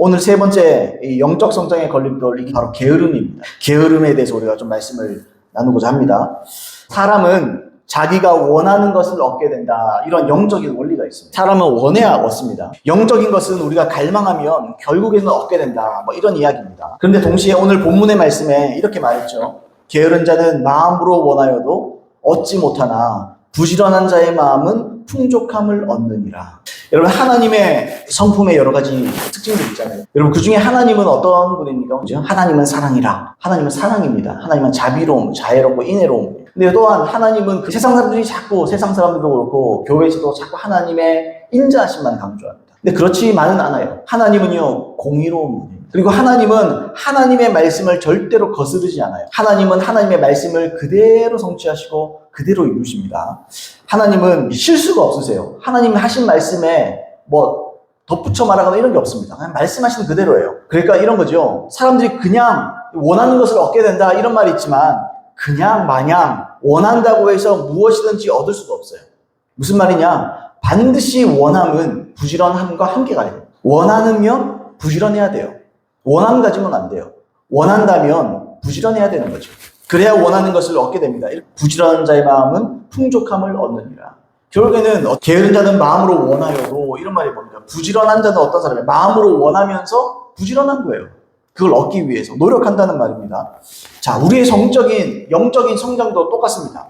오늘 세 번째 이 영적 성장의 걸림돌, 이게 바로 게으름입니다. 게으름에 대해서 우리가 좀 말씀을 나누고자 합니다. 사람은 자기가 원하는 것을 얻게 된다. 이런 영적인 원리가 있습니다. 사람은 원해야 얻습니다. 영적인 것은 우리가 갈망하면 결국에는 얻게 된다. 뭐 이런 이야기입니다. 그런데 동시에 오늘 본문의 말씀에 이렇게 말했죠. 게으른 자는 마음으로 원하여도 얻지 못하나 부지런한 자의 마음은 풍족함을 얻느니라. 여러분, 하나님의 성품의 여러 가지 특징들이 있잖아요. 여러분, 그 중에 하나님은 어떤 분입니까? 하나님은 사랑이라. 하나님은 사랑입니다. 하나님은 자비로움, 자애롭고 인애로움. 근데 또한 하나님은 그 세상 사람들이 자꾸, 세상 사람들도 그렇고 교회에서도 자꾸 하나님의 인자하심만 강조합니다. 근데 그렇지만은 않아요. 하나님은요, 공의로운 분입니다. 그리고 하나님은 하나님의 말씀을 절대로 거스르지 않아요. 하나님은 하나님의 말씀을 그대로 성취하시고 그대로 이루십니다. 하나님은 실수가 없으세요. 하나님이 하신 말씀에 뭐 덧붙여 말하거나 이런 게 없습니다. 그냥 말씀하시는 그대로예요. 그러니까 이런 거죠. 사람들이 그냥 원하는 것을 얻게 된다 이런 말이 있지만 그냥 마냥 원한다고 해서 무엇이든지 얻을 수가 없어요. 무슨 말이냐? 반드시 원함은 부지런함과 함께 가야 돼요. 원하면 부지런해야 돼요. 원함 가지면 안 돼요. 원한다면 부지런해야 되는 거죠. 그래야 원하는 것을 얻게 됩니다. 부지런한 자의 마음은 풍족함을 얻느니라. 결국에는 게으른 자는 마음으로 원하여도 이런 말이 뭡니까? 부지런한 자는 어떤 사람이에요? 마음으로 원하면서 부지런한 거예요. 그걸 얻기 위해서 노력한다는 말입니다. 자, 우리의 영적인 성장도 똑같습니다.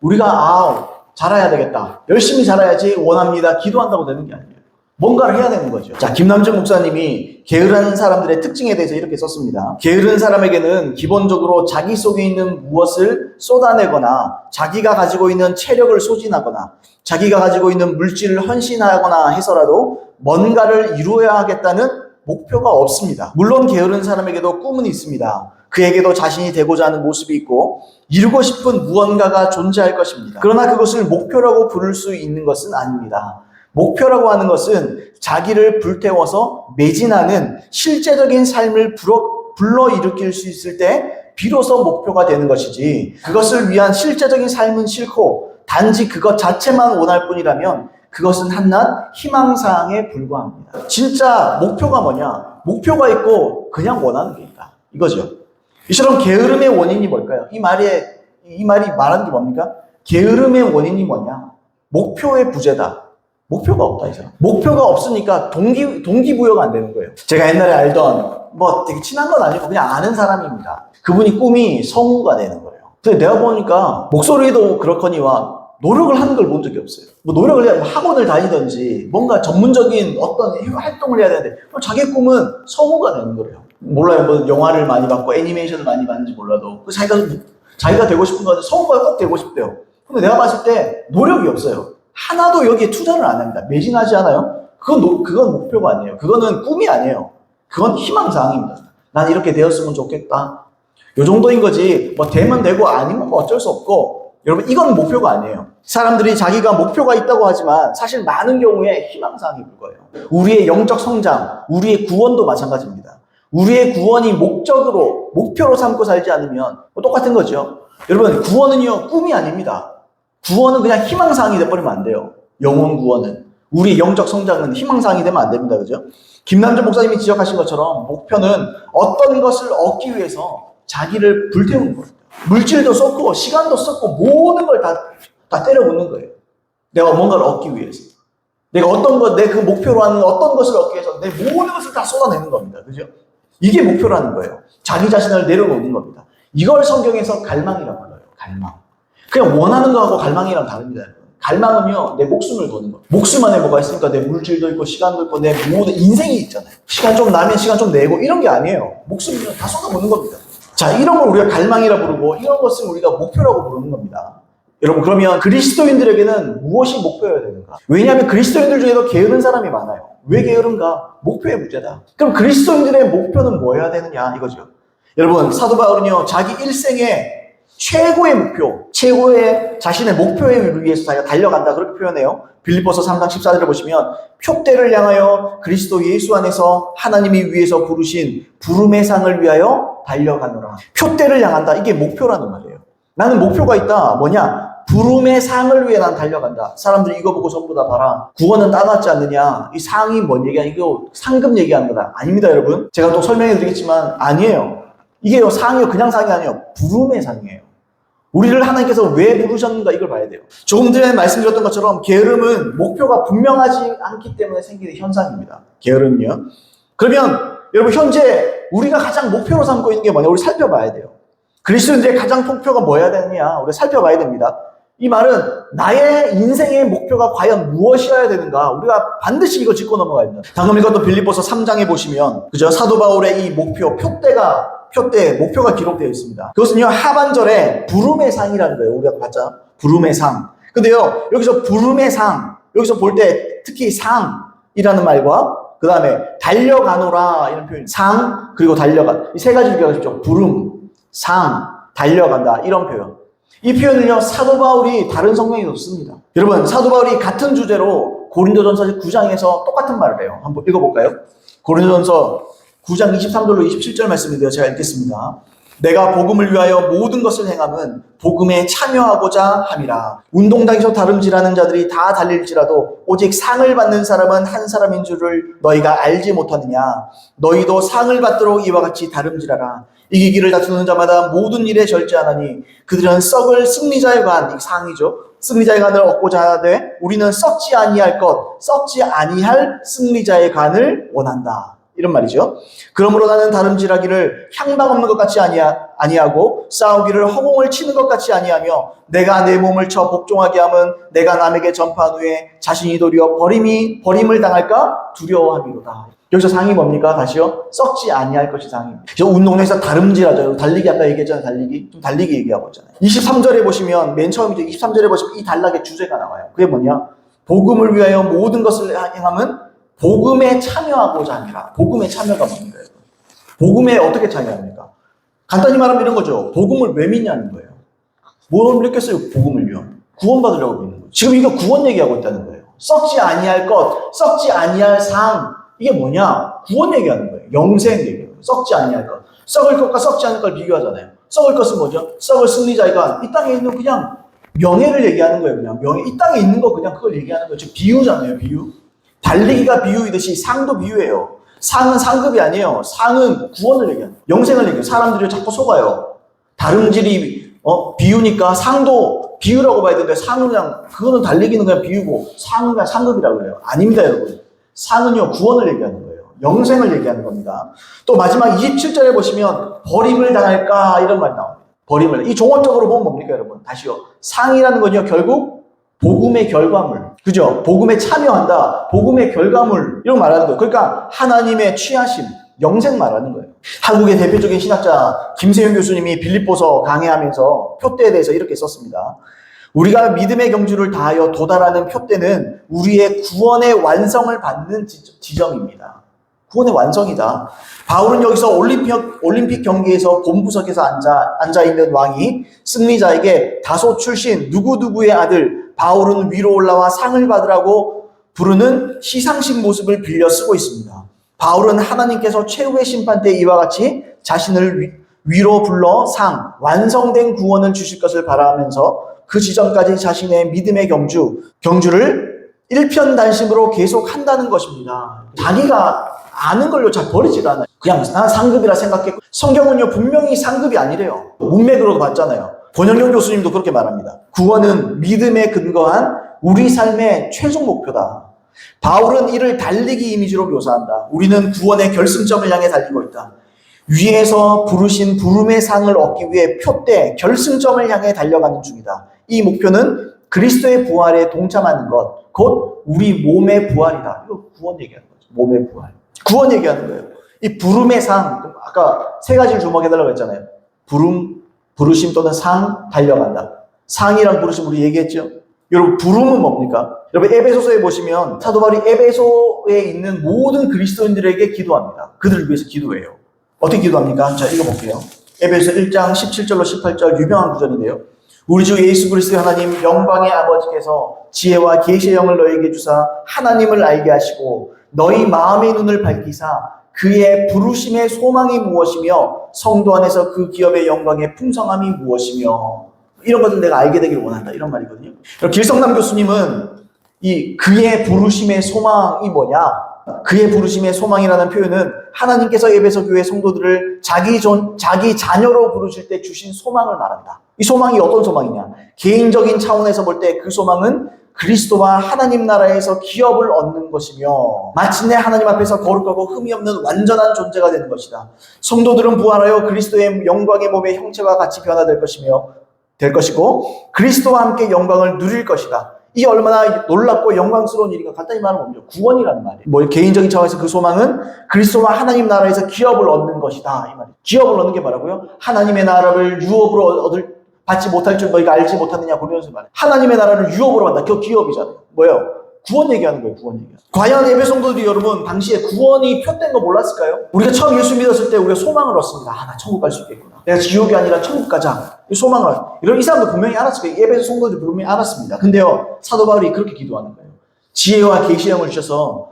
우리가 잘해야 되겠다. 열심히 잘해야지 원합니다. 기도한다고 되는 게 아니에요. 뭔가를 해야 되는 거죠. 자, 김남준 목사님이 게으른 사람들의 특징에 대해서 이렇게 썼습니다. 게으른 사람에게는 기본적으로 자기 속에 있는 무엇을 쏟아내거나 자기가 가지고 있는 체력을 소진하거나 자기가 가지고 있는 물질을 헌신하거나 해서라도 뭔가를 이루어야 하겠다는 목표가 없습니다. 물론 게으른 사람에게도 꿈은 있습니다. 그에게도 자신이 되고자 하는 모습이 있고 이루고 싶은 무언가가 존재할 것입니다. 그러나 그것을 목표라고 부를 수 있는 것은 아닙니다. 목표라고 하는 것은 자기를 불태워서 매진하는 실제적인 삶을 불러일으킬 수 있을 때 비로소 목표가 되는 것이지, 그것을 위한 실제적인 삶은 싫고 단지 그것 자체만 원할 뿐이라면 그것은 한낱 희망사항에 불과합니다. 진짜 목표가 뭐냐? 목표가 있고 그냥 원하는 게 있다. 이거죠. 이처럼 게으름의 원인이 뭘까요? 이 말이 말하는 게 뭡니까? 게으름의 원인이 뭐냐? 목표의 부재다. 목표가 없다, 이 사람. 목표가 없으니까 동기부여가 안 되는 거예요. 제가 옛날에 알던, 되게 친한 건 아니고 그냥 아는 사람입니다. 그분이 꿈이 성우가 되는 거예요. 근데 내가 보니까 목소리도 그렇거니와 노력을 하는 걸 본 적이 없어요. 노력을 해야, 학원을 다니든지 뭔가 전문적인 어떤 활동을 해야 되는데 자기 꿈은 성우가 되는 거예요. 몰라요. 영화를 많이 봤고 애니메이션을 많이 봤는지 몰라도 자기가 되고 싶은 건 성우가 꼭 되고 싶대요. 근데 내가 봤을 때 노력이 없어요. 하나도 여기에 투자를 안 합니다. 매진하지 않아요? 그건 목표가 아니에요. 그거는 꿈이 아니에요. 그건 희망사항입니다. 난 이렇게 되었으면 좋겠다. 요 정도인 거지, 되면 되고 아니면 어쩔 수 없고, 여러분, 이건 목표가 아니에요. 사람들이 자기가 목표가 있다고 하지만 사실 많은 경우에 희망사항이 불과해요. 우리의 영적 성장, 우리의 구원도 마찬가지입니다. 우리의 구원이 목표로 삼고 살지 않으면 똑같은 거죠. 여러분, 구원은요, 꿈이 아닙니다. 구원은 그냥 희망사항이 돼버리면 안 돼요. 영혼 구원은. 우리 영적 성장은 희망사항이 되면 안 됩니다. 그죠? 김남준 목사님이 지적하신 것처럼 목표는 어떤 것을 얻기 위해서 자기를 불태우는 겁니다. 물질도 썼고 시간도 썼고 모든 걸 다 때려붓는 거예요. 내가 뭔가를 얻기 위해서. 내가 내 그 목표로 하는 어떤 것을 얻기 위해서 내 모든 것을 다 쏟아내는 겁니다. 그죠? 이게 목표라는 거예요. 자기 자신을 내려놓는 겁니다. 이걸 성경에서 갈망이라고 불러요. 갈망. 그냥 원하는 거하고 갈망이랑 다릅니다. 갈망은요, 내 목숨을 거는 거. 목숨 안에 뭐가 있으니까 내 물질도 있고 시간도 있고 내 모든 인생이 있잖아요. 시간 좀 나면 시간 좀 내고 이런 게 아니에요. 목숨을 다 쏟아붓는 겁니다. 자, 이런 걸 우리가 갈망이라 부르고 이런 것을 우리가 목표라고 부르는 겁니다. 여러분, 그러면 그리스도인들에게는 무엇이 목표여야 되는가? 왜냐하면 그리스도인들 중에도 게으른 사람이 많아요. 왜 게으른가? 목표의 문제다. 그럼 그리스도인들의 목표는 뭐여야 되느냐? 이거죠. 여러분, 사도 바울은요, 자기 일생의 최고의 목표, 최고의 자신의 목표에 위해서 자기가 달려간다, 그렇게 표현해요. 빌립보서 3장 14절을 보시면 표대를 향하여 그리스도 예수 안에서 하나님이 위해서 부르신 부름의 상을 위하여 달려가노라. 표대를 향한다. 이게 목표라는 말이에요. 나는 목표가 있다. 뭐냐? 부름의 상을 위해 난 달려간다. 사람들이 이거 보고 전부 다 봐라. 구원은 따놨지 않느냐. 이 상이 뭔 얘기야? 이거 상급 얘기하는 거다. 아닙니다, 여러분. 제가 또 설명해 드리겠지만 아니에요. 이게요, 상이요. 그냥 상이 아니에요. 부름의 상이에요. 우리를 하나님께서 왜 부르셨는가 이걸 봐야 돼요. 조금 전에 말씀드렸던 것처럼 게으름은 목표가 분명하지 않기 때문에 생기는 현상입니다. 게으름이요. 그러면 여러분 현재 우리가 가장 목표로 삼고 있는 게 뭐냐? 우리 살펴봐야 돼요. 그리스도인들의 가장 목표가 뭐여야 되느냐? 우리 살펴봐야 됩니다. 이 말은 나의 인생의 목표가 과연 무엇이어야 되는가? 우리가 반드시 이거 짚고 넘어가야 됩니다. 방금 읽었던 빌립보서 3장에 보시면 그죠? 사도 바울의 이 목표가 기록되어 있습니다. 그것은요, 하반절에 부름의 상이라는 거예요. 우리가 봤자 부름의 상. 근데요, 여기서 부름의 상, 여기서 볼 때 특히 상이라는 말과 그 다음에 달려가노라 이런 표현, 상 그리고 달려간 이 세 가지를 기억하십시오. 부름, 상, 달려간다 이런 표현. 이 표현을요, 사도 바울이 다른 성경에 없습니다. 여러분, 사도 바울이 같은 주제로 고린도전서 9장에서 똑같은 말을 해요. 한번 읽어볼까요? 고린도전서 9장 23절로 27절 말씀인데요. 제가 읽겠습니다. 내가 복음을 위하여 모든 것을 행함은 복음에 참여하고자 함이라. 운동장에서 다름질하는 자들이 다 달릴지라도 오직 상을 받는 사람은 한 사람인 줄을 너희가 알지 못하느냐. 너희도 상을 받도록 이와 같이 다름질하라. 이기기를 다투는 자마다 모든 일에 절제하나니 그들은 썩을 승리자의 관, 이 상이죠. 승리자의 관을 얻고자 하되 우리는 썩지 아니할 승리자의 관을 원한다. 이런 말이죠. 그러므로 나는 다름질하기를 향방 없는 것 같이 아니하고 싸우기를 허공을 치는 것 같이 아니하며 내가 내 몸을 쳐 복종하게 함은 내가 남에게 전파한 후에 자신이 도리어 버림을 당할까 두려워함이로다. 여기서 상이 뭡니까? 다시요. 썩지 아니할 것이 상입니다. 운동장에서 다름질하죠. 달리기 아까 얘기했잖아요. 달리기 얘기하고 있잖아요. 23절에 보시면 맨 처음이죠. 23절에 보시면 이 단락의 주제가 나와요. 그게 뭐냐? 복음을 위하여 모든 것을 행함은 복음에 참여하고자 합니다. 복음의 참여가 뭡니까? 복음에 어떻게 참여합니까? 간단히 말하면 이런 거죠. 복음을 왜 믿냐는 거예요. 뭘 믿겠어요? 복음을요. 구원받으려고 믿는 거예요. 지금 이거 구원 얘기하고 있다는 거예요. 썩지 아니할 것, 썩지 아니할 상. 이게 뭐냐? 구원 얘기하는 거예요. 영생 얘기하는 거예요. 썩지 아니할 것. 썩을 것과 썩지 않을 걸 비교하잖아요. 썩을 것은 뭐죠? 썩을 승리자가 이 땅에 있는 그냥 명예를 얘기하는 거예요. 그냥 명예. 이 땅에 있는 거 그냥 그걸 얘기하는 거예요. 즉 비유잖아요. 비유. 달리기가 비유이듯이 상도 비유예요. 상은 상급이 아니에요. 상은 구원을 얘기해요. 영생을 얘기해요. 사람들이 자꾸 속아요. 다름질이 비유니까 상도 비유라고 봐야 되는데 상은 그냥 그거는 달리기는 그냥 비유고 상은 그냥 상급이라고 그래요. 아닙니다, 여러분. 상은요 구원을 얘기하는 거예요. 영생을 얘기하는 겁니다. 또 마지막 27절에 보시면 버림을 당할까 이런 말이 나옵니다. 버림을. 이 종합적으로 보면 뭡니까, 여러분? 다시요. 상이라는 건요 결국 복음의 결과물. 그죠? 복음에 참여한다. 복음의 결과물. 이런 거 말하는 거예요. 그러니까 하나님의 취하심, 영생 말하는 거예요. 한국의 대표적인 신학자 김세윤 교수님이 빌립보서 강해하면서 표대에 대해서 이렇게 썼습니다. 우리가 믿음의 경주를 다하여 도달하는 표대는 우리의 구원의 완성을 받는 지점입니다. 구원의 완성이다. 바울은 여기서 올림픽 경기에서 본부석에서 앉아있는 왕이 승리자에게 다소 출신 누구누구의 아들 바울은 위로 올라와 상을 받으라고 부르는 시상식 모습을 빌려 쓰고 있습니다. 바울은 하나님께서 최후의 심판 때 이와 같이 자신을 위로 불러 완성된 구원을 주실 것을 바라면서 그 지점까지 자신의 믿음의 경주를 일편단심으로 계속 한다는 것입니다. 자기가 아는 걸로 잘 버리지가 않아요. 그냥 난 상급이라 생각했고, 성경은요 분명히 상급이 아니래요. 문맥으로도 봤잖아요. 권영경 교수님도 그렇게 말합니다. 구원은 믿음에 근거한 우리 삶의 최종 목표다. 바울은 이를 달리기 이미지로 묘사한다. 우리는 구원의 결승점을 향해 달리고 있다. 위에서 부르신 부름의 상을 얻기 위해 표대 결승점을 향해 달려가는 중이다. 이 목표는 그리스도의 부활에 동참하는 것, 곧 우리 몸의 부활이다. 이거 구원 얘기하는 거죠. 몸의 부활. 구원 얘기하는 거예요. 이 부름의 상, 아까 세 가지를 주목해달라고 했잖아요. 부르심 또는 상, 달려간다. 상이랑 부르심 우리 얘기했죠. 여러분 부름은 뭡니까? 여러분 에베소서에 보시면 사도 바울이 에베소에 있는 모든 그리스도인들에게 기도합니다. 그들을 위해서 기도해요. 어떻게 기도합니까? 자, 읽어볼게요. 에베소 1장 17절로 18절 유명한 구절인데요. 우리 주 예수 그리스도의 하나님 영광의 아버지께서 지혜와 계시의 영을 너희에게 주사 하나님을 알게 하시고 너희 마음의 눈을 밝히사 그의 부르심의 소망이 무엇이며 성도 안에서 그 기업의 영광의 풍성함이 무엇이며 이런 것들 내가 알게 되기를 원한다. 이런 말이거든요. 길성남 교수님은 이 그의 부르심의 소망이 뭐냐? 그의 부르심의 소망이라는 표현은 하나님께서 에베소 교회 성도들을 자기 자녀로 부르실 때 주신 소망을 말한다. 이 소망이 어떤 소망이냐? 개인적인 차원에서 볼 때 그 소망은 그리스도와 하나님 나라에서 기업을 얻는 것이며 마침내 하나님 앞에서 거룩하고 흠이 없는 완전한 존재가 되는 것이다. 성도들은 부활하여 그리스도의 영광의 몸의 형체와 같이 변화될 것이고 그리스도와 함께 영광을 누릴 것이다. 이게 얼마나 놀랍고 영광스러운 일인가. 간단히 말하면 뭡니까? 구원이라는 말이에요. 개인적인 차원에서 그 소망은 그리스도와 하나님 나라에서 기업을 얻는 것이다. 이 말이에요. 기업을 얻는 게 뭐라고요? 하나님의 나라를 유업으로 받지 못할 줄 너희가 알지 못하느냐. 그러면서 말해요. 하나님의 나라를 유업으로 받는다. 그 기업이잖아요. 뭐예요? 구원 얘기하는 거예요. 구원 얘기. 과연 예배 성도들이 여러분 당시에 구원이 표된 거 몰랐을까요? 우리가 처음 예수 믿었을 때 우리가 소망을 얻습니다. 나 천국 갈 수 있겠구나. 내가 지옥이 아니라 천국 가자. 이 소망을. 이런 이 사람도 분명히 알았을 거예요. 예배 성도들이 분명히 알았습니다. 근데요, 사도 바울이 그렇게 기도하는 거예요. 지혜와 계시형을 주셔서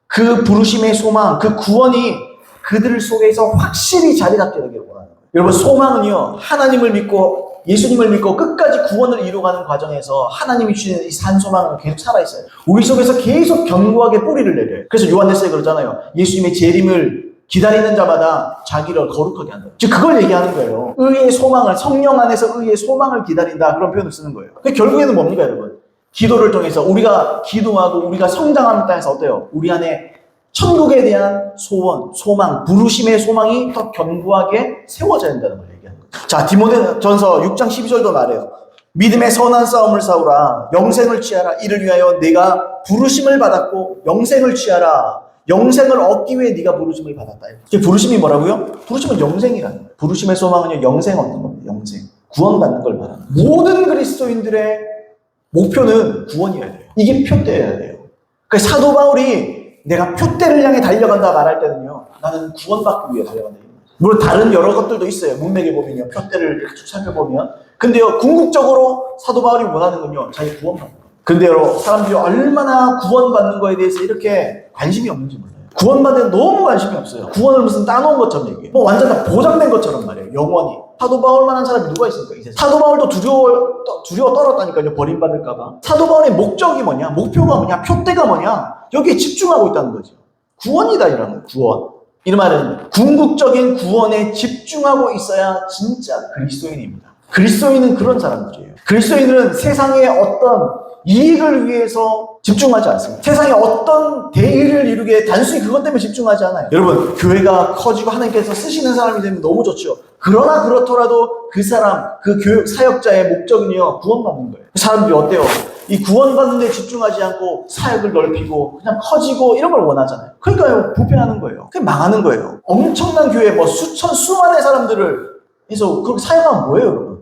그 부르심의 소망, 그 구원이 그들 속에서 확실히 자리 잡게 되기를 원하는 거예요. 여러분, 소망은요, 하나님을 믿고 예수님을 믿고 끝까지 구원을 이루어가는 과정에서 하나님이 주시는 이 산소망은 계속 살아있어요. 우리 속에서 계속 견고하게 뿌리를 내려요. 그래서 요한일서에 그러잖아요. 예수님의 재림을 기다리는 자마다 자기를 거룩하게 한다. 즉 그걸 얘기하는 거예요. 의의 소망을, 성령 안에서 의의 소망을 기다린다. 그런 표현을 쓰는 거예요. 결국에는 뭡니까 여러분? 기도를 통해서 우리가 기도하고 우리가 성장하는 땅에서 어때요? 우리 안에 천국에 대한 소원, 소망, 부르심의 소망이 더 견고하게 세워져야 된다는 걸 얘기하는 거예요. 자, 디모데전서 6장 12절도 말해요. 믿음의 선한 싸움을 싸우라. 영생을 취하라. 이를 위하여 내가 부르심을 받았고 영생을 취하라. 영생을 얻기 위해 네가 부르심을 받았다. 그 부르심이 뭐라고요? 부르심은 영생이라는 거예요. 부르심의 소망은요, 영생 얻는 겁니다. 영생. 구원받는 걸 말하는 거예요. 모든 그리스도인들의 목표는 구원이어야 돼요. 이게 표대여야 돼요. 그러니까 사도 바울이 내가 표대를 향해 달려간다 말할 때는요, 나는 구원받기 위해 달려간다. 물론 다른 여러 것들도 있어요. 문맥에 보면요, 표대를 이렇게 쭉 살펴보면. 근데요, 궁극적으로 사도 바울이 원하는 건요, 자기 구원받는 거예요. 근데요, 사람들이 얼마나 구원받는 거에 대해서 이렇게 관심이 없는지 몰라요. 구원받는 데 너무 관심이 없어요. 구원을 무슨 따놓은 것처럼 얘기해요. 완전 다 보장된 것처럼 말이에요. 영원히. 사도 바울만한 사람이 누가 있습니까? 이 세상에. 사도 바울도 두려워 떨었다니까요. 버림받을까봐. 사도 바울의 목적이 뭐냐? 목표가 뭐냐? 표대가 뭐냐? 여기에 집중하고 있다는 거죠. 구원이다 이라는 거예요. 구원. 이 말은 궁극적인 구원에 집중하고 있어야 진짜 그리스도인입니다. 그리스도인은 그런 사람들이에요. 그리스도인은 세상의 어떤 이익을 위해서 집중하지 않습니다. 세상에 어떤 대의를 이루게 단순히 그것 때문에 집중하지 않아요. 여러분, 교회가 커지고 하나님께서 쓰시는 사람이 되면 너무 좋죠. 그러나 그렇더라도 그 사람, 그 교육 사역자의 목적은요, 구원받는 거예요. 사람들이 어때요? 이 구원받는 데 집중하지 않고 사역을 넓히고 그냥 커지고 이런 걸 원하잖아요. 그러니까 부패하는 거예요. 그게 망하는 거예요. 엄청난 교회 수만의 사람들을 해서 그렇게 사역하면 뭐예요, 여러분?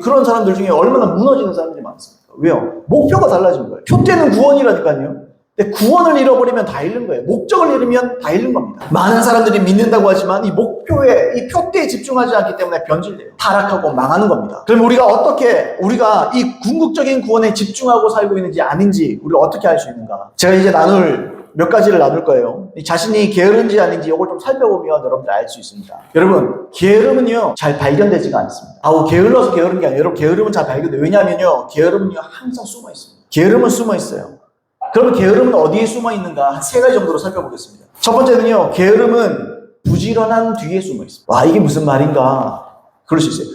그런 사람들 중에 얼마나 무너지는 사람들이 많습니다. 왜요? 목표가 달라진 거예요. 표대는 구원이라니까요. 근데 구원을 잃어버리면 다 잃는 거예요. 목적을 잃으면 다 잃는 겁니다. 많은 사람들이 믿는다고 하지만 이 목표에, 이 표대에 집중하지 않기 때문에 변질돼요. 타락하고 망하는 겁니다. 그럼 우리가 이 궁극적인 구원에 집중하고 살고 있는지 아닌지 우리가 어떻게 알 수 있는가? 제가 이제 몇 가지를 나눌 거예요. 자신이 게으른지 아닌지 이걸 좀 살펴보면 여러분들 알 수 있습니다. 여러분, 게으름은요, 잘 발견되지가 않습니다. 게을러서 게으른 게 아니에요. 여러분, 게으름은 잘 발견돼요. 왜냐하면요, 게으름은요, 항상 숨어 있습니다. 게으름은 숨어 있어요. 그러면 게으름은 어디에 숨어 있는가? 한 3가지 정도로 살펴보겠습니다. 첫 번째는요, 게으름은 부지런함 뒤에 숨어 있습니다. 와, 이게 무슨 말인가? 그럴 수 있어요.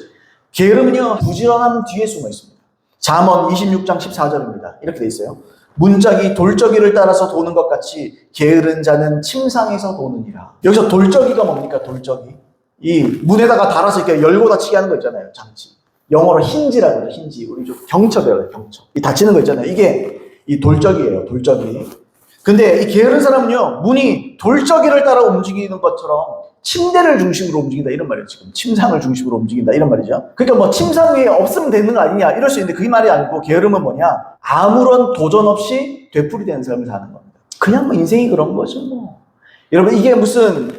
게으름은요, 부지런함 뒤에 숨어 있습니다. 잠언 26장 14절입니다. 이렇게 돼 있어요. 문짝이 돌적이를 따라서 도는 것 같이 게으른 자는 침상에서 도느니라. 여기서 돌적이가 뭡니까? 돌적이. 이 문에다가 달아서 이렇게 열고 닫히게 하는 거 있잖아요. 장치. 영어로 힌지라고 해요. 힌지. 우리 좀 경첩 배워요. 경첩. 이 닫히는 거 있잖아요. 이게 이 돌적이에요. 돌적이. 근데 이 게으른 사람은요, 문이 돌적이를 따라 움직이는 것처럼 침대를 중심으로 움직인다 이런 말이에요. 지금 침상을 중심으로 움직인다 이런 말이죠. 그러니까 침상 위에 없으면 되는 거 아니냐 이럴 수 있는데 그 말이 아니고, 게으름은 뭐냐? 아무런 도전 없이 되풀이되는 삶을 사는 겁니다. 그냥 인생이 그런 거죠. 여러분, 이게 무슨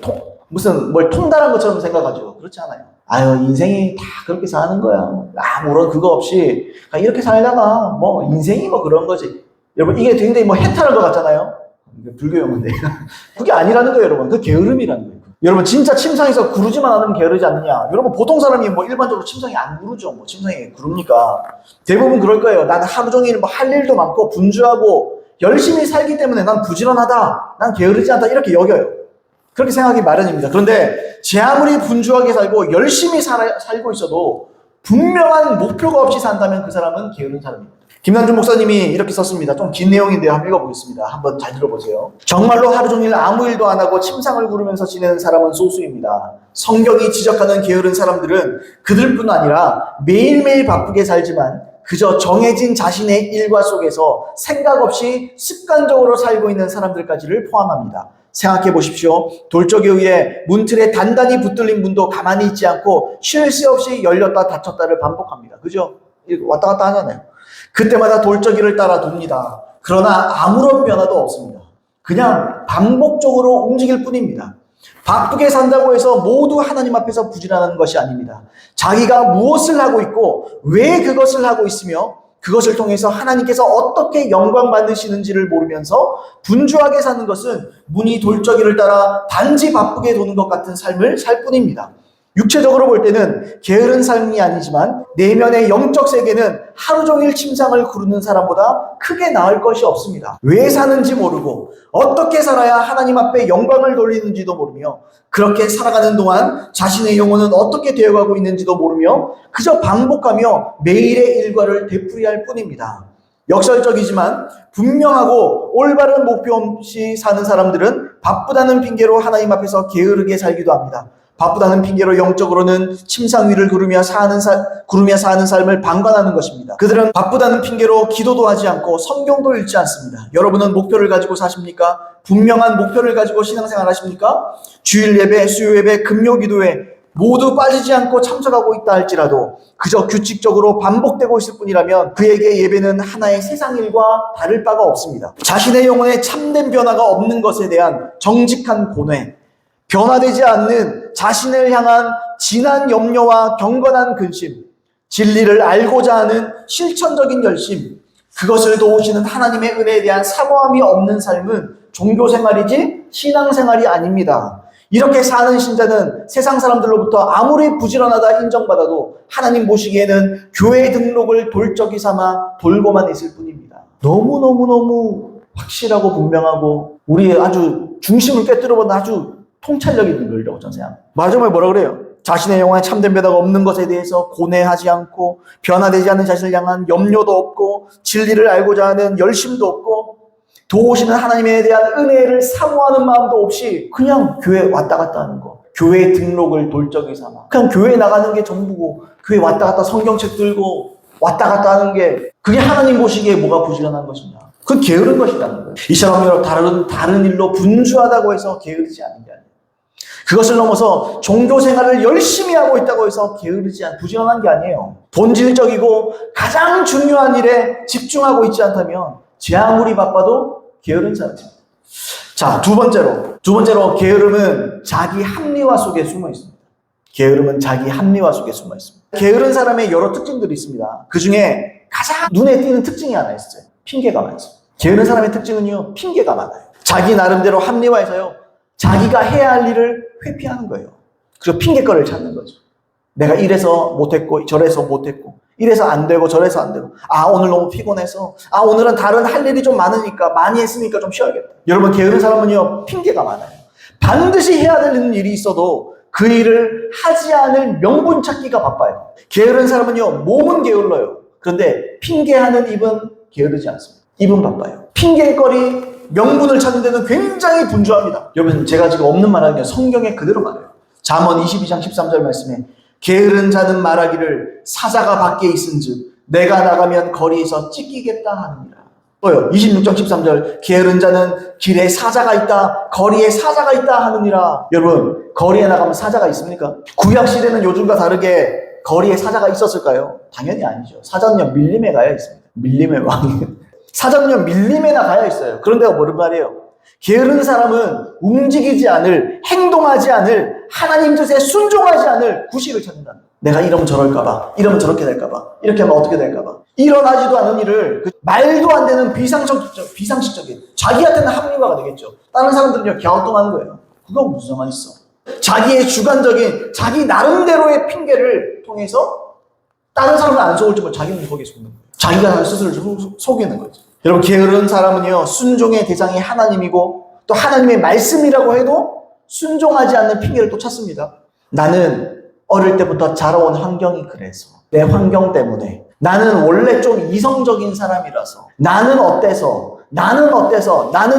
뭘 통달한 것처럼 생각하죠. 그렇지 않아요. 인생이 다 그렇게 사는 거야. 아무런 그거 없이 그냥 이렇게 살다가 인생이 그런 거지. 여러분, 이게 굉장히 해탈한 것 같잖아요. 불교 용어인데 그게 아니라는 거예요, 여러분. 그 게으름이라는 거예요. 여러분 진짜 침상에서 구르지만 않으면 게으르지 않느냐? 여러분 보통 사람이 뭐 일반적으로 침상에 안 구르죠. 뭐 침상에 구릅니까? 대부분 그럴 거예요. 나는 하루 종일 뭐 할 일도 많고 분주하고 열심히 살기 때문에 난 부지런하다. 난 게으르지 않다. 이렇게 여겨요. 그렇게 생각하기 마련입니다. 그런데 제 아무리 분주하게 살고 열심히 살고 있어도 분명한 목표가 없이 산다면 그 사람은 게으른 사람입니다. 김남준 목사님이 이렇게 썼습니다. 좀 긴 내용인데요. 한번 읽어보겠습니다. 한번 잘 들어보세요. 정말로 하루 종일 아무 일도 안 하고 침상을 구르면서 지내는 사람은 소수입니다. 성경이 지적하는 게으른 사람들은 그들뿐 아니라 매일매일 바쁘게 살지만 그저 정해진 자신의 일과 속에서 생각 없이 습관적으로 살고 있는 사람들까지를 포함합니다. 생각해 보십시오. 돌적에 의해 문틀에 단단히 붙들린 문도 가만히 있지 않고 쉴 새 없이 열렸다 닫혔다를 반복합니다. 그죠? 왔다 갔다 하잖아요. 그때마다 돌적이를 따라 돕니다. 그러나 아무런 변화도 없습니다. 그냥 반복적으로 움직일 뿐입니다. 바쁘게 산다고 해서 모두 하나님 앞에서 부지런한 것이 아닙니다. 자기가 무엇을 하고 있고 왜 그것을 하고 있으며 그것을 통해서 하나님께서 어떻게 영광 받으시는지를 모르면서 분주하게 사는 것은 무늬 돌적이를 따라 단지 바쁘게 도는 것 같은 삶을 살 뿐입니다. 육체적으로 볼 때는 게으른 삶이 아니지만 내면의 영적 세계는 하루 종일 침상을 구르는 사람보다 크게 나을 것이 없습니다. 왜 사는지 모르고 어떻게 살아야 하나님 앞에 영광을 돌리는지도 모르며 그렇게 살아가는 동안 자신의 영혼은 어떻게 되어가고 있는지도 모르며 그저 반복하며 매일의 일과를 되풀이할 뿐입니다. 역설적이지만 분명하고 올바른 목표 없이 사는 사람들은 바쁘다는 핑계로 하나님 앞에서 게으르게 살기도 합니다. 바쁘다는 핑계로 영적으로는 침상 위를 구르며 사는 삶을 방관하는 것입니다. 그들은 바쁘다는 핑계로 기도도 하지 않고 성경도 읽지 않습니다. 여러분은 목표를 가지고 사십니까? 분명한 목표를 가지고 신앙생활 하십니까? 주일 예배, 수요 예배, 금요 기도회 모두 빠지지 않고 참석하고 있다 할지라도 그저 규칙적으로 반복되고 있을 뿐이라면 그에게 예배는 하나의 세상 일과 다를 바가 없습니다. 자신의 영혼에 참된 변화가 없는 것에 대한 정직한 고뇌, 변화되지 않는 자신을 향한 진한 염려와 경건한 근심, 진리를 알고자 하는 실천적인 열심, 그것을 도우시는 하나님의 은혜에 대한 사모함이 없는 삶은 종교생활이지 신앙생활이 아닙니다. 이렇게 사는 신자는 세상 사람들로부터 아무리 부지런하다 인정받아도 하나님 보시기에는 교회 등록을 돌적이 삼아 돌고만 있을 뿐입니다. 너무너무 확실하고 분명하고 우리의 아주 중심을 꿰뚫어보는 아주 통찰력 있는 글이라고 저는 생각합니다. 마지막에 뭐라 그래요? 자신의 영혼에 참된 변화가 없는 것에 대해서 고뇌하지 않고 변화되지 않는 자신을 향한 염려도 없고 진리를 알고자 하는 열심도 없고 도우시는 하나님에 대한 은혜를 사모하는 마음도 없이 그냥 교회 왔다 갔다 하는 거. 교회 등록을 돌적이 삼아. 그냥 교회 나가는 게 전부고 교회 왔다 갔다 성경책 들고 왔다 갔다 하는 게 그게 하나님 보시기에 뭐가 부지런한 것이냐. 그건 게으른 것이라는 거예요. 이 사람이 다른 일로 분주하다고 해서 게으르지 않은 게 아니에요. 그것을 넘어서 종교생활을 열심히 하고 있다고 해서 부지런한 게 아니에요. 본질적이고 가장 중요한 일에 집중하고 있지 않다면 제 아무리 바빠도 게으른 사람입니다. 자, 두 번째로 게으름은 자기 합리화 속에 숨어 있습니다. 게으름은 자기 합리화 속에 숨어 있습니다. 게으른 사람의 여러 특징들이 있습니다. 그 중에 가장 눈에 띄는 특징이 하나 있어요. 핑계가 많습니다. 게으른 사람의 특징은요, 핑계가 많아요. 자기 나름대로 합리화해서요, 자기가 해야 할 일을 회피하는 거예요. 그래서 핑계거리를 찾는 거죠. 내가 이래서 못했고 저래서 못했고 이래서 안 되고 저래서 안 되고 오늘 너무 피곤해서 오늘은 다른 할 일이 좀 많으니까 많이 했으니까 좀 쉬어야겠다. 여러분 게으른 사람은요 핑계가 많아요. 반드시 해야 되는 일이 있어도 그 일을 하지 않을 명분 찾기가 바빠요. 게으른 사람은요 몸은 게을러요. 그런데 핑계하는 입은 게으르지 않습니다. 입은 바빠요. 핑계거리 명분을 찾는 데는 굉장히 분주합니다. 여러분 제가 지금 없는 말 아니에요. 성경에 그대로 말해요. 잠언 22장 13절 말씀에 게으른 자는 말하기를 사자가 밖에 있은즉 내가 나가면 거리에서 찢기겠다 하느니라. 또요 26장 13절 게으른 자는 길에 사자가 있다 거리에 사자가 있다 하느니라. 여러분 거리에 나가면 사자가 있습니까? 구약시대는 요즘과 다르게 거리에 사자가 있었을까요? 당연히 아니죠. 사자는요 밀림에 가야 있습니다. 밀림의 왕이 사자는요 밀림에나 가야 있어요. 그런데 뭐를 말해요? 게으른 사람은 움직이지 않을, 행동하지 않을, 하나님 뜻에 순종하지 않을 구실을 찾는다. 내가 이러면 저럴까봐, 이러면 저렇게 될까봐, 이렇게 하면 어떻게 될까봐. 일어나지도 않은 일을 말도 안 되는 비상식적인 자기한테는 합리화가 되겠죠. 다른 사람들은요 갸우뚱하는 거예요. 그거 무슨 상관 있어? 자기의 주관적인, 자기 나름대로의 핑계를 통해서 다른 사람을 안 속을지 모르고 자기는 거기에 속는 거예요. 자기가 스스로를 속이는 거죠. 여러분, 게으른 사람은요, 순종의 대상이 하나님이고 또 하나님의 말씀이라고 해도 순종하지 않는 핑계를 또 찾습니다. 나는 어릴 때부터 자라온 환경이 그래서, 내 환경 때문에, 나는 원래 좀 이성적인 사람이라서, 나는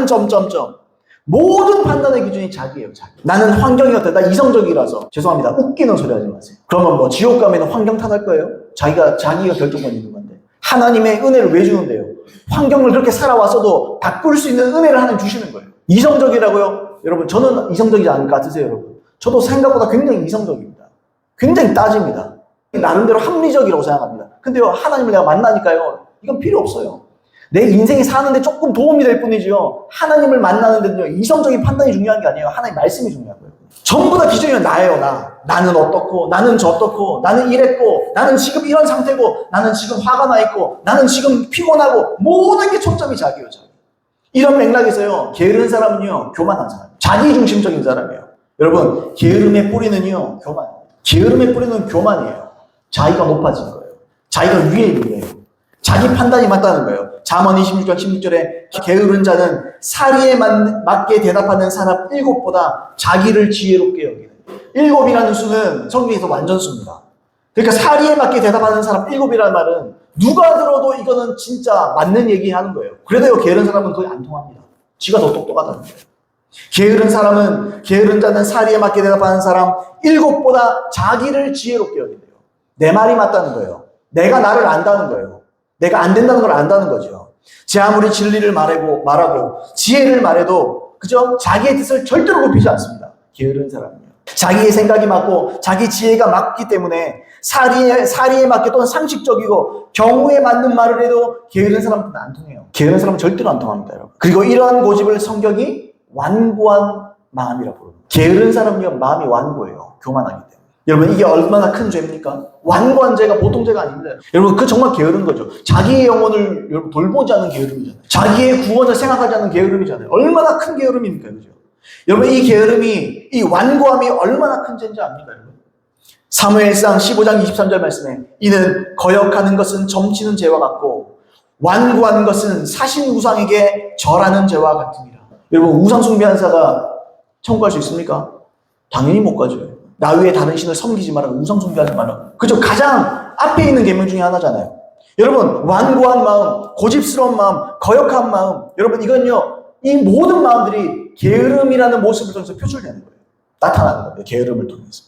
점점점. 모든 판단의 기준이 자기예요, 자기. 나는 환경이 어때? 나 이성적이라서. 죄송합니다. 웃기는 소리 하지 마세요. 그러면 뭐 지옥 가면 환경 탓할 거예요? 자기가 결정권 있는 건데. 하나님의 은혜를 왜 주는데요? 환경을 그렇게 살아왔어도 바꿀 수 있는 은혜를 하나님 주시는 거예요. 이성적이라고요? 여러분, 저는 이성적이지 않을 것 같으세요, 여러분? 저도 생각보다 굉장히 이성적입니다. 굉장히 따집니다. 나름대로 합리적이라고 생각합니다. 근데요, 하나님을 내가 만나니까요, 이건 필요 없어요. 내 인생이 사는데 조금 도움이 될 뿐이지요. 하나님을 만나는 데는요, 이성적인 판단이 중요한 게 아니에요. 하나님 말씀이 중요한 거예요. 전부 다 기준이 나예요, 나. 나는 어떻고, 나는 저떻고, 나는 이랬고, 나는 지금 이런 상태고, 나는 지금 화가 나 있고, 나는 지금 피곤하고, 모든 게 초점이 자기예요, 자기. 이런 맥락에서요, 게으른 사람은요, 교만한 사람. 자기중심적인 사람이에요. 여러분, 게으름의 뿌리는요, 교만이에요. 게으름의 뿌리는 교만이에요. 자기가 높아진 거예요. 자기가 위에 있는 거예요. 자기 판단이 맞다는 거예요. 잠언 26장 16절에 게으른 자는 사리에 맞게 대답하는 사람 7보다 자기를 지혜롭게 여기는. 7이라는 수는 성경에서 완전수입니다. 그러니까 사리에 맞게 대답하는 사람 7이라는 말은 누가 들어도 이거는 진짜 맞는 얘기 하는 거예요. 그래도요, 게으른 사람은 거의 안 통합니다. 지가 더 똑똑하다는 거예요. 게으른 자는 사리에 맞게 대답하는 사람 7보다 자기를 지혜롭게 여긴대요. 내 말이 맞다는 거예요. 내가 나를 안다는 거예요. 내가 안 된다는 걸 안다는 거죠. 제 아무리 진리를 말하고 지혜를 말해도 그죠? 자기의 뜻을 절대로 굽히지 않습니다. 게으른 사람은요. 자기의 생각이 맞고 자기 지혜가 맞기 때문에 사리에 맞게 또는 상식적이고 경우에 맞는 말을 해도 게으른 사람들은 안 통해요. 게으른 사람은 절대로 안 통합니다, 여러분. 그리고 이러한 고집을 성경이 완고한 마음이라고 부릅니다. 게으른 사람은요, 마음이 완고해요. 교만하기 때문에. 여러분, 이게 얼마나 큰 죄입니까? 완고한 죄가 보통 죄가 아닙니다. 여러분, 그 정말 게으른 거죠. 자기의 영혼을 여러분 돌보지 않는 게으름이잖아요. 자기의 구원을 생각하지 않는 게으름이잖아요. 얼마나 큰 게으름입니까, 그죠? 여러분, 이 게으름이, 이 완고함이 얼마나 큰 죄인지 압니까, 여러분? 사무엘상 15장 23절 말씀에 이는 거역하는 것은 점치는 죄와 같고 완고한 것은 사신 우상에게 절하는 죄와 같으니라. 여러분, 우상 숭배하는 자가 천국할 수 있습니까? 당연히 못 가죠. 나 외에 다른 신을 섬기지 말라. 우상 숭배하지 말라. 그죠? 가장 앞에 있는 계명 중에 하나잖아요. 여러분, 완고한 마음, 고집스러운 마음, 거역한 마음, 여러분, 이건요, 이 모든 마음들이 게으름이라는 모습을 통해서 표출되는 거예요. 나타나는 거예요. 게으름을 통해서.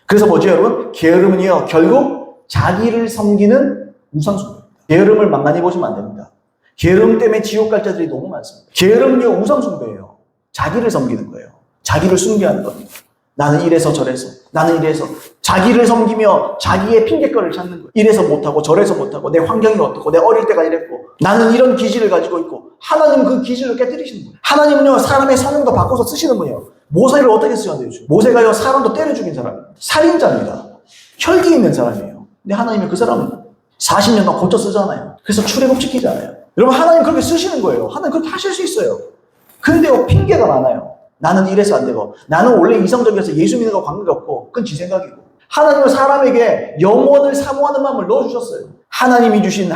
그래서 뭐죠, 여러분? 게으름은요, 결국 자기를 섬기는 우상 숭배입니다. 게으름을 만만히 보시면 안 됩니다. 게으름 때문에 지옥 갈 자들이 너무 많습니다. 게으름은요, 우상 숭배예요. 자기를 섬기는 거예요. 자기를 숭배하는 겁니다. 나는 이래서 저래서, 나는 이래서. 자기를 섬기며 자기의 핑계거리를 찾는 거예요. 이래서 못하고 저래서 못하고 내 환경이 어떻고 내 어릴 때가 이랬고 나는 이런 기질을 가지고 있고 하나님 그 기질을 깨뜨리시는 거예요. 하나님은요, 사람의 성향도 바꿔서 쓰시는 분이에요. 모세를 어떻게 쓰셨는데요? 모세가요, 사람도 때려 죽인 사람이에요. 살인자입니다. 혈기 있는 사람이에요. 근데 하나님이 그 사람은 40년 동안 고쳐 쓰잖아요. 그래서 출애굽 시키잖아요. 여러분, 하나님 그렇게 쓰시는 거예요. 하나님 그렇게 하실 수 있어요. 근데요, 핑계가 많아요. 나는 이래서 안 되고, 나는 원래 이성적이어서 예수 믿는 거 관계가 없고, 그건 지 생각이고. 하나님은 사람에게 영원을 사모하는 마음을 넣어주셨어요. 하나님 주신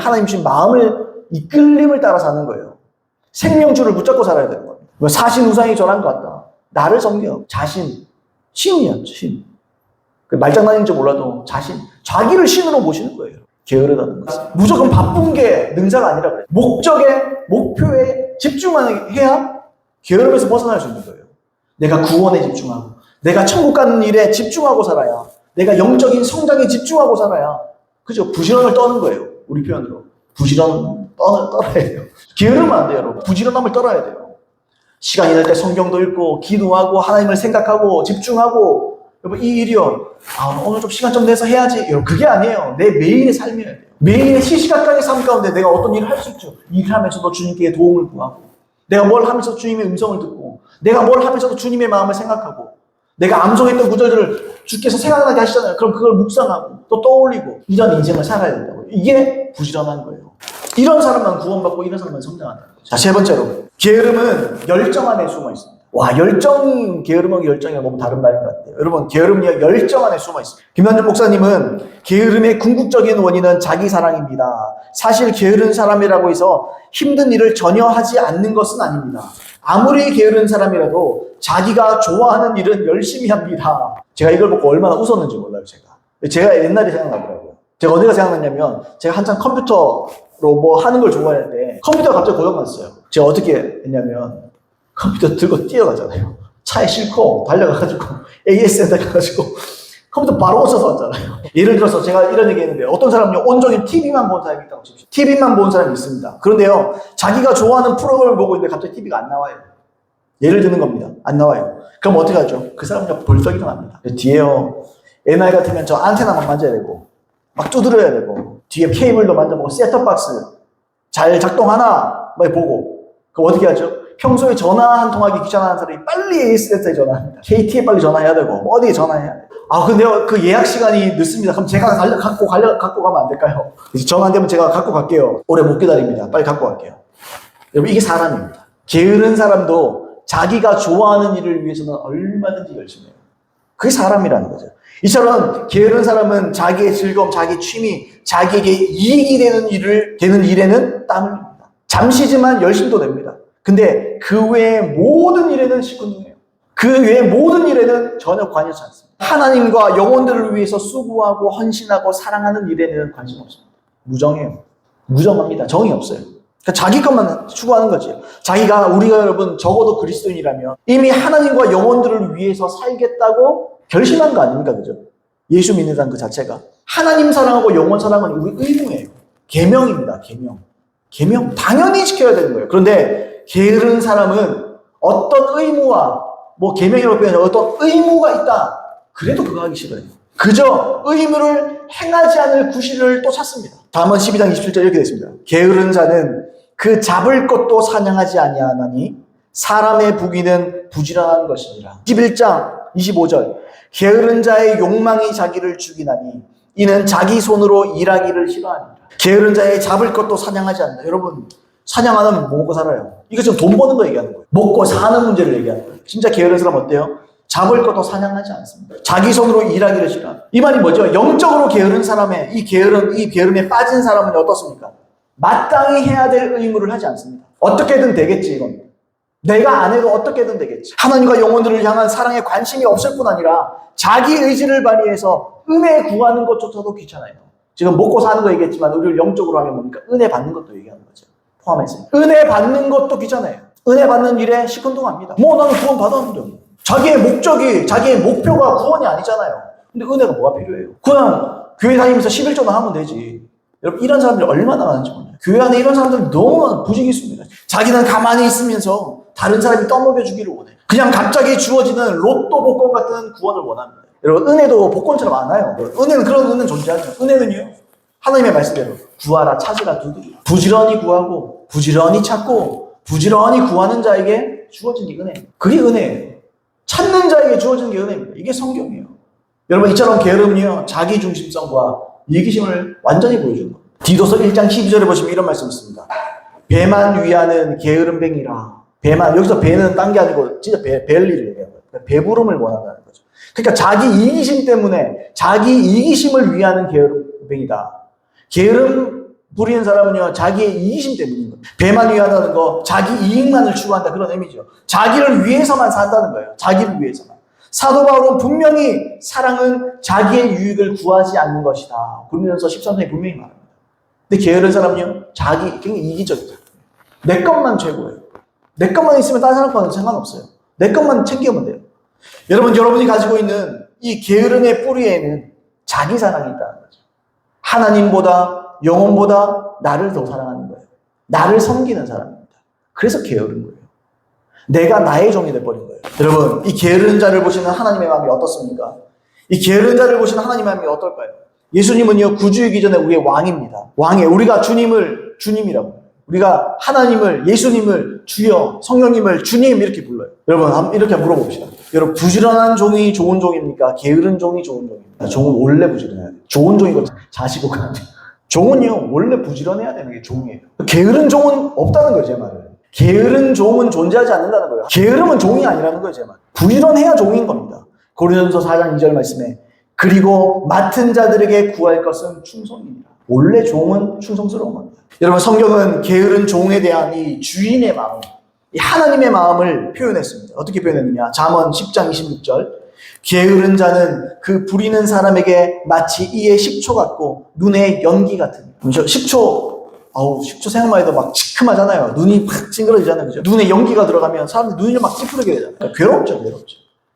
마음을, 이끌림을 따라 사는 거예요. 생명줄을 붙잡고 살아야 되는 거예요. 사신 우상이 전한 것 같다. 나를 섬겨. 자신. 신이야, 신. 말장난인지 몰라도 자신. 자기를 신으로 모시는 거예요. 게으르다는 거. 무조건 바쁜 게 능사가 아니라 그래요. 목표에 집중만 해야 게으름에서 벗어날 수 있는 거예요. 내가 구원에 집중하고, 내가 천국 가는 일에 집중하고 살아야, 내가 영적인 성장에 집중하고 살아야, 그죠? 부지런을 떠는 거예요. 우리 표현으로. 부지런 떨어야 돼요. 게으르면 안 돼요, 여러분. 부지런함을 떨어야 돼요. 시간이 날 때 성경도 읽고, 기도하고, 하나님을 생각하고, 집중하고, 여러분, 이 일이요. 오늘 좀 시간 좀 내서 해야지. 여러분, 그게 아니에요. 내 매일의 삶이어야 돼요. 매일의 시시각각의 삶 가운데 내가 어떤 일을 할 수 있죠. 일을 하면서도 주님께 도움을 구하고, 내가 뭘 하면서 주님의 음성을 듣고, 내가 뭘 하면서도 주님의 마음을 생각하고, 내가 암송했던 구절들을 주께서 생각나게 하시잖아요. 그럼 그걸 묵상하고 또 떠올리고 이런 인생을 살아야 된다고요. 이게 부지런한 거예요. 이런 사람만 구원받고 이런 사람만 성장한다는 거죠. 자, 세 번째로, 게으름은 열정 안에 숨어 있습니다. 와, 열정이 게으름하고 열정이 너무 다른 말인 것 같아요. 여러분, 게으름이 열정 안에 숨어 있습니다. 김남준 목사님은 게으름의 궁극적인 원인은 자기 사랑입니다. 사실 게으른 사람이라고 해서 힘든 일을 전혀 하지 않는 것은 아닙니다. 아무리 게으른 사람이라도 자기가 좋아하는 일은 열심히 합니다. 제가 이걸 보고 얼마나 웃었는지 몰라요, 제가 옛날에 생각나더라고요. 제가 어디가 생각났냐면, 제가 한참 컴퓨터로 뭐 하는 걸 좋아했는데, 컴퓨터가 갑자기 고장났어요. 제가 어떻게 했냐면, 컴퓨터 들고 뛰어가잖아요. 차에 싣고 달려가가지고 AS센터 가가지고 컴퓨터 바로 고쳐서 왔잖아요. 예를 들어서 제가 이런 얘기 했는데 어떤 사람은요, 온종일 TV만 보는 사람이 있다고 칩시다. TV만 보는 사람이 있습니다. 그런데요, 자기가 좋아하는 프로그램을 보고 있는데 갑자기 TV가 안 나와요. 예를 드는 겁니다. 안 나와요. 그럼 어떻게 하죠? 그 사람은요, 벌떡 일어납니다. 뒤에요, 옛날 같으면 저 안테나만 만져야 되고 막 두드려야 되고 뒤에 케이블도 만져보고 셋톱박스 잘 작동하나 막 보고, 그럼 어떻게 하죠? 평소에 전화 한 통하기 귀찮아하는 사람이 빨리 AS센터에 전화합니다. KT에 빨리 전화해야 되고 어디에 전화해야 돼. 아, 근데 그 예약 시간이 늦습니다. 그럼 제가 갖고 가면 안 될까요? 전화 안 되면 제가 갖고 갈게요. 오래 못 기다립니다. 빨리 갖고 갈게요. 여러분, 이게 사람입니다. 게으른 사람도 자기가 좋아하는 일을 위해서는 얼마든지 열심히 해요. 그게 사람이라는 거죠. 이처럼 게으른 사람은 자기의 즐거움, 자기 취미, 자기에게 이익이 되는 일에는 땀을 냅니다. 잠시지만 열심도 냅니다. 근데 그 외의 모든 일에는 시큰둥해요. 그 외의 모든 일에는 전혀 관여치 않습니다. 하나님과 영혼들을 위해서 수고하고 헌신하고 사랑하는 일에는 관심 없습니다. 무정해요. 무정합니다. 정이 없어요. 그러니까 자기 것만 추구하는 거지. 우리가 여러분 적어도 그리스도인이라면 이미 하나님과 영혼들을 위해서 살겠다고 결심한 거 아닙니까? 그죠? 예수 믿는다는 그 자체가. 하나님 사랑하고 영혼 사랑은 우리 의무예요. 계명입니다. 계명. 당연히 지켜야 되는 거예요. 그런데 게으른 사람은 어떤 의무와 계명이라고 표현해서 어떤 의무가 있다. 그래도 그거 하기 싫어요. 그저 의무를 행하지 않을 구실을 또 찾습니다. 다음은 12장 27절 이렇게 됐습니다. 게으른 자는 그 잡을 것도 사냥하지 아니하나니 사람의 부귀는 부지런한 것이니라. 11장 25절. 게으른 자의 욕망이 자기를 죽이나니 이는 자기 손으로 일하기를 싫어하니라. 게으른 자의 잡을 것도 사냥하지 않는다. 여러분, 사냥 안 하면 뭐 먹고 살아요? 이거 지금 돈 버는 거 얘기하는 거예요. 먹고 사는 문제를 얘기하는 거예요. 진짜 게으른 사람 어때요? 잡을 것도 사냥하지 않습니다. 자기 손으로 일하기를 싫어. 이 말이 뭐죠? 영적으로 게으른 사람의 이 게으름에 빠진 사람은 어떻습니까? 마땅히 해야 될 의무를 하지 않습니다. 어떻게든 되겠지, 이건. 내가 안 해도 어떻게든 되겠지. 하나님과 영혼들을 향한 사랑에 관심이 없을 뿐 아니라 자기 의지를 발휘해서 은혜 구하는 것조차도 귀찮아요. 지금 먹고 사는 거 얘기했지만 우리를 영적으로 하면 뭡니까? 은혜 받는 것도 얘기하는 거죠. 포함해서. 은혜 받는 것도 귀찮아요. 은혜 받는 일에 시큰둥합니다. 나는 구원 받았는데. 자기의 목표가 구원이 아니잖아요. 근데 은혜가 뭐가 필요해요? 그냥 교회 다니면서 11조나 하면 되지. 여러분, 이런 사람들이 얼마나 많은지 몰라요. 교회 안에 이런 사람들 너무 부지기수입니다. 자기는 가만히 있으면서 다른 사람이 떠먹여주기를 원해. 그냥 갑자기 주어지는 로또 복권 같은 구원을 원합니다. 여러분, 은혜도 복권처럼 안 와요. 은혜는 그런 은혜는 존재하죠. 은혜는요, 하나님의 말씀대로 구하라, 찾으라, 두드리라. 부지런히 구하고 부지런히 찾고 부지런히 구하는 자에게 주어진 게 은혜예요. 그게 은혜예요. 찾는 자에게 주어진 게 은혜입니다. 이게 성경이에요. 여러분, 이처럼 게으름은요, 자기중심성과 이기심을 완전히 보여주는 겁니다. 디도서 1장 12절에 보시면 이런 말씀이 있습니다. 배만 위하는 게으름뱅이라. 배만, 여기서 배는 딴 게 아니고 진짜 벨리를 얘기하는 거예요. 배부름을 원한다는 거죠. 그러니까 자기 이기심 때문에 자기 이기심을 위하는 게으름뱅이다. 게으름 부리는 사람은요, 자기의 이기심 때문인 거예요. 배만 위한다는 거, 자기 이익만을 추구한다, 그런 의미죠. 자기를 위해서만 산다는 거예요. 자기를 위해서만. 사도 바울은 분명히 사랑은 자기의 유익을 구하지 않는 것이다. 고린도전서 13장에 분명히 말합니다. 근데 게으른 사람은요, 굉장히 이기적이다. 내 것만 최고예요. 내 것만 있으면 다른 사람 거는 상관없어요. 내 것만 챙기면 돼요. 여러분이 가지고 있는 이 게으름의 뿌리에는 자기 사랑이 있다는 거죠. 하나님보다, 영혼보다 나를 더 사랑하는 거예요. 나를 섬기는 사람입니다. 그래서 게으른 거예요. 내가 나의 종이 돼버린 거예요. 여러분, 이 게으른 자를 보시는 하나님의 마음이 어떻습니까? 이 게으른 자를 보시는 하나님의 마음이 어떨까요? 예수님은요, 구주이기 전에 우리의 왕입니다. 우리가 주님을 주님이라고. 우리가 하나님을, 예수님을 주여, 성령님을 주님 이렇게 불러요. 여러분, 이렇게 물어봅시다. 여러분, 부지런한 종이 좋은 종입니까? 게으른 종이 좋은 종입니까? 종은 원래 부지런해야 돼요. 좋은 종이고 자시고 가야 돼요. 종은요, 원래 부지런해야 되는 게 종이에요. 게으른 종은 없다는 거예요, 제 말은. 게으른 종은 존재하지 않는다는 거예요. 게으름은 종이 아니라는 거예요, 제 말. 부지런해야 종인 겁니다. 고린도전서 4장 2절 말씀에 그리고 맡은 자들에게 구할 것은 충성입니다. 원래 종은 충성스러운 겁니다. 여러분, 성경은 게으른 종에 대한 이 주인의 마음, 이 하나님의 마음을 표현했습니다. 어떻게 표현했느냐? 잠언 10장 26절 게으른 자는 그 부리는 사람에게 마치 이의 식초 같고 눈의 연기 같으니. 식초 생각만 해도 막 시큼하잖아요. 눈이 팍 찡그러지잖아요. 그죠? 눈에 연기가 들어가면 사람들이 눈이 막 찌푸르게 되잖아요. 그러니까 괴롭죠.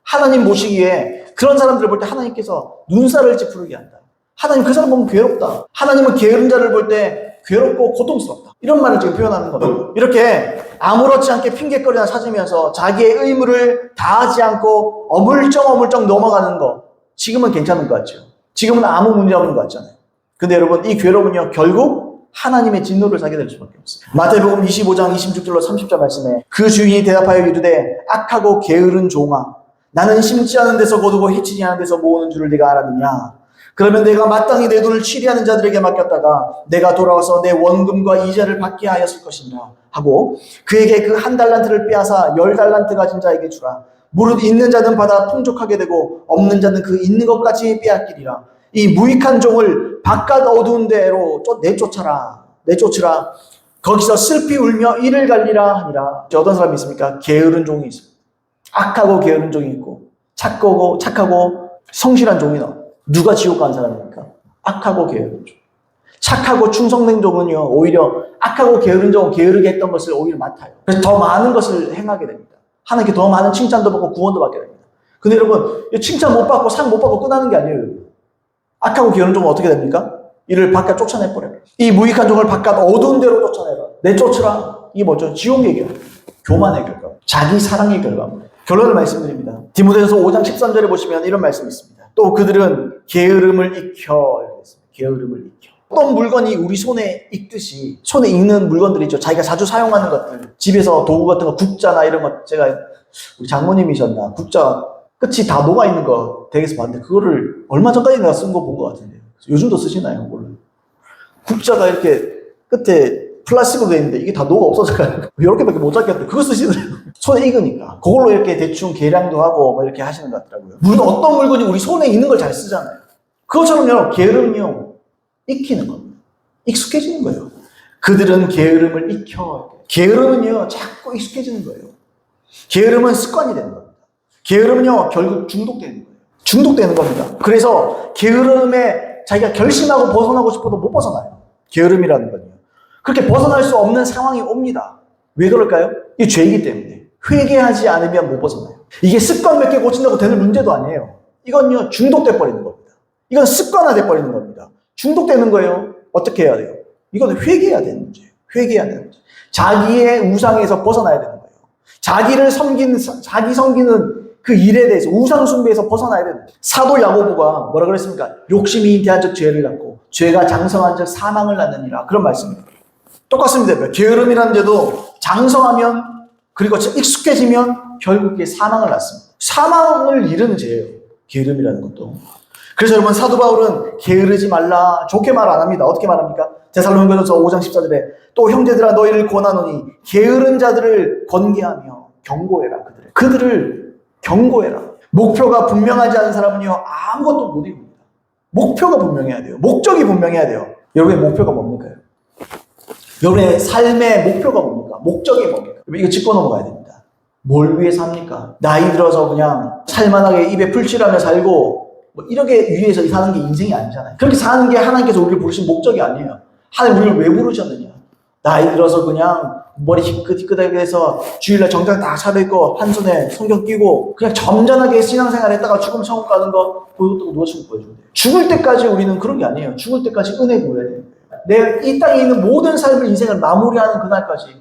하나님 보시기에 그런 사람들을 볼 때 하나님께서 눈살을 찌푸르게 한다. 하나님 그 사람 보면 괴롭다. 하나님은 게으른 자를 볼 때 괴롭고 고통스럽다. 이런 말을 지금 표현하는 겁니다. 이렇게 아무렇지 않게 핑계거리나 찾으면서 자기의 의무를 다하지 않고 어물쩡 넘어가는 거, 지금은 괜찮은 것 같죠. 지금은 아무 문제 없는 것 같잖아요. 근데 여러분, 이 괴로움은요, 결국 하나님의 진노를 사게 될 수밖에 없어요. 마태복음 25장 26절로 30절 말씀에 그 주인이 대답하여 이르되 악하고 게으른 종아, 나는 심지 않은 데서 거두고 해치지 않은 데서 모으는 줄을 네가 알았느냐? 그러면 내가 마땅히 내 돈을 취리하는 자들에게 맡겼다가 내가 돌아와서 내 원금과 이자를 받게 하였을 것이니라 하고 그에게 그 1달란트를 빼앗아 10달란트 가진 자에게 주라. 무릇 있는 자는 받아 풍족하게 되고 없는 자는 그 있는 것까지 빼앗기리라. 이 무익한 종을 바깥 어두운 데로 내쫓으라. 거기서 슬피 울며 이를 갈리라 하니라. 어떤 사람이 있습니까? 게으른 종이 있습니다. 악하고 게으른 종이 있고 착하고 성실한 종이 나와. 누가 지옥 간 사람입니까? 악하고 게으른 종. 착하고 충성된 종은요, 오히려 악하고 게으른 종은 게으르게 했던 것을 오히려 맡아요. 그래서 더 많은 것을 행하게 됩니다. 하나님께 더 많은 칭찬도 받고 구원도 받게 됩니다. 근데 여러분, 칭찬 못 받고 상 못 받고 끝나는 게 아니에요. 악하고 게으른 종은 어떻게 됩니까? 이를 바깥 쫓아내버려요. 이 무익한 종을 바깥 어두운 데로 쫓아내라. 내쫓으라. 이게 뭐죠? 지옥 얘기예요. 교만의 결과. 자기 사랑의 결과. 결론을 말씀드립니다. 디모데전서 5장 13절에 보시면 이런 말씀이 있습니다. 또 그들은 게으름을 익혀. 게으름을 익혀. 어떤 물건이 우리 손에 익듯이 손에 익는 물건들이 있죠. 자기가 자주 사용하는 것들. 집에서 도구 같은 거, 국자나 이런 것. 제가 우리 장모님이셨나. 국자 끝이 다 녹아있는 거 댁에서 봤는데 그거를 얼마 전까지 내가 쓴 거 본 것 같은데. 요즘도 쓰시나요? 그걸로. 국자가 이렇게 끝에 플라스틱으로 되어 있는데 이게 다 녹아 없어져가지고 이렇게밖에 못 잡겠는데 그거 쓰시더라고요. 손에 익으니까. 그걸로 이렇게 대충 계량도 하고 뭐 이렇게 하시는 것 같더라고요. 물론 어떤 물건이 우리 손에 있는 걸 잘 쓰잖아요. 그것처럼요, 게으름은요, 익히는 겁니다. 익숙해지는 거예요. 그들은 게으름을 익혀. 게으름은요, 자꾸 익숙해지는 거예요. 게으름은 습관이 되는 겁니다. 게으름은요, 결국 중독되는 거예요. 중독되는 겁니다. 그래서 게으름에 자기가 결심하고 벗어나고 싶어도 못 벗어나요. 게으름이라는 건요. 그렇게 벗어날 수 없는 상황이 옵니다. 왜 그럴까요? 이게 죄이기 때문에. 회개하지 않으면 못 벗어나요. 이게 습관 몇 개 고친다고 되는 문제도 아니에요. 이건요, 중독돼 버리는 겁니다. 이건 습관화돼 버리는 겁니다. 중독되는 거예요. 어떻게 해야 돼요? 이건 회개해야 되는 문제예요. 회개해야 되는 문제. 자기의 우상에서 벗어나야 되는 거예요. 자기 섬기는 그 일에 대해서 우상 숭배에서 벗어나야 되는 거예요. 사도 야고보가 뭐라 그랬습니까? 욕심이 잉태한 즉 죄를 낳고 죄가 장성한 즉 사망을 낳느니라. 그런 말씀입니다. 똑같습니다. 게으름이라는 죄도 장성하면 그리고 익숙해지면 결국에 사망을 낳습니다. 사망을 이르는 죄예요. 게으름이라는 것도. 그래서 여러분, 사도 바울은 게으르지 말라. 좋게 말 안 합니다. 어떻게 말합니까? 데살로니가전서 5장 14절에 또 형제들아 너희를 권하노니 게으른 자들을 권계하며 경고해라. 그들을 경고해라. 목표가 분명하지 않은 사람은요, 아무것도 못 이룹니다. 목표가 분명해야 돼요. 목적이 분명해야 돼요. 여러분의 목표가 뭡니까? 여러분의 삶의 목표가 뭡니까? 목적이 뭡니까? 이거 짚고 넘어가야 됩니다. 뭘 위해서 합니까? 나이 들어서 그냥 살만하게 입에 풀칠하며 살고 뭐 이렇게 위해서 사는 게 인생이 아니잖아요. 그렇게 사는 게 하나님께서 우리를 부르신 목적이 아니에요. 하나님 우리를 왜 부르셨느냐? 나이 들어서 그냥 머리 희끗희끗하게 해서 주일날 정장 다 차려입고 한 손에 성경 끼고 그냥 점잖하게 신앙생활 했다가 죽으면 천국 가는 거 보여줬다고 누가 천국 보여줘야 돼요? 죽을 때까지 우리는 그런 게 아니에요. 죽을 때까지 은혜 구해야 돼요. 내가 이 땅에 있는 모든 삶을 인생을 마무리하는 그날까지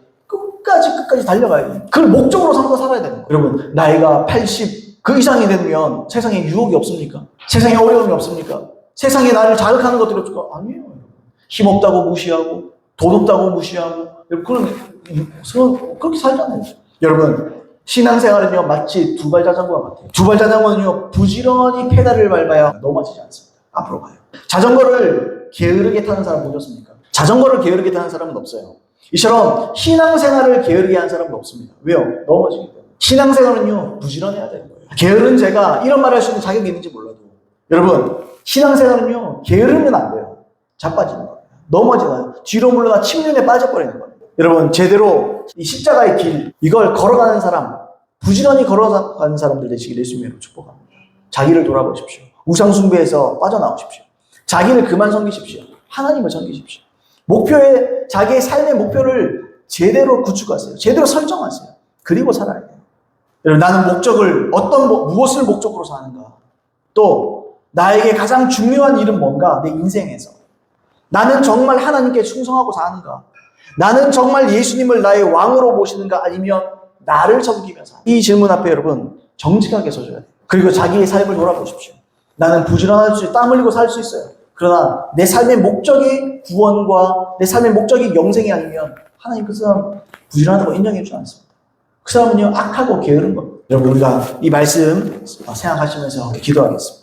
끝까지 달려가야 돼요. 그걸 목적으로 삼고 살아야 되는 거예요. 여러분, 나이가 80 그 이상이 되면 세상에 유혹이 없습니까? 세상에 어려움이 없습니까? 세상에 나를 자극하는 것들이 없을까? 아니에요. 힘없다고 무시하고 돈 없다고 무시하고 그렇게 살잖아요. 여러분, 신앙생활은요 마치 두발 자전거와 같아요. 두발 자전거는요 부지런히 페달을 밟아야 넘어지지 않습니다. 앞으로 가요. 자전거를 게으르게 타는 사람 보셨습니까? 자전거를 게으르게 타는 사람은 없어요. 이처럼 신앙생활을 게으르게 한 사람은 없습니다. 왜요? 넘어지기 때문에. 신앙생활은요, 부지런해야 되는 거예요. 게으른 제가 이런 말을 할 수 있는 자격이 있는지 몰라도 여러분, 신앙생활은요, 게으르면 안 돼요. 자빠지는 거예요. 넘어지나요? 뒤로 물러나 침륜에 빠져버리는 거예요. 여러분, 제대로 이 십자가의 길, 이걸 걸어가는 사람, 부지런히 걸어가는 사람들 되시길 예수님으로 축복합니다. 자기를 돌아보십시오. 우상숭배에서 빠져나오십시오. 자기를 그만 섬기십시오. 하나님을 섬기십시오. 자기의 삶의 목표를 제대로 구축하세요. 제대로 설정하세요. 그리고 살아야 돼요. 여러분, 나는 무엇을 목적으로 사는가? 또, 나에게 가장 중요한 일은 뭔가? 내 인생에서. 나는 정말 하나님께 충성하고 사는가? 나는 정말 예수님을 나의 왕으로 모시는가? 아니면 나를 섬기면서? 이 질문 앞에 여러분, 정직하게 서줘야 돼요. 그리고 자기의 삶을 돌아보십시오. 나는 부지런할 수 있어요. 땀 흘리고 살 수 있어요. 그러나 내 삶의 목적이 구원과 내 삶의 목적이 영생이 아니면 하나님 그 사람 부지런하다고 인정해 주지 않습니다. 그 사람은요, 악하고 게으른 겁니다. 여러분, 우리가 이 말씀 생각하시면서 기도하겠습니다.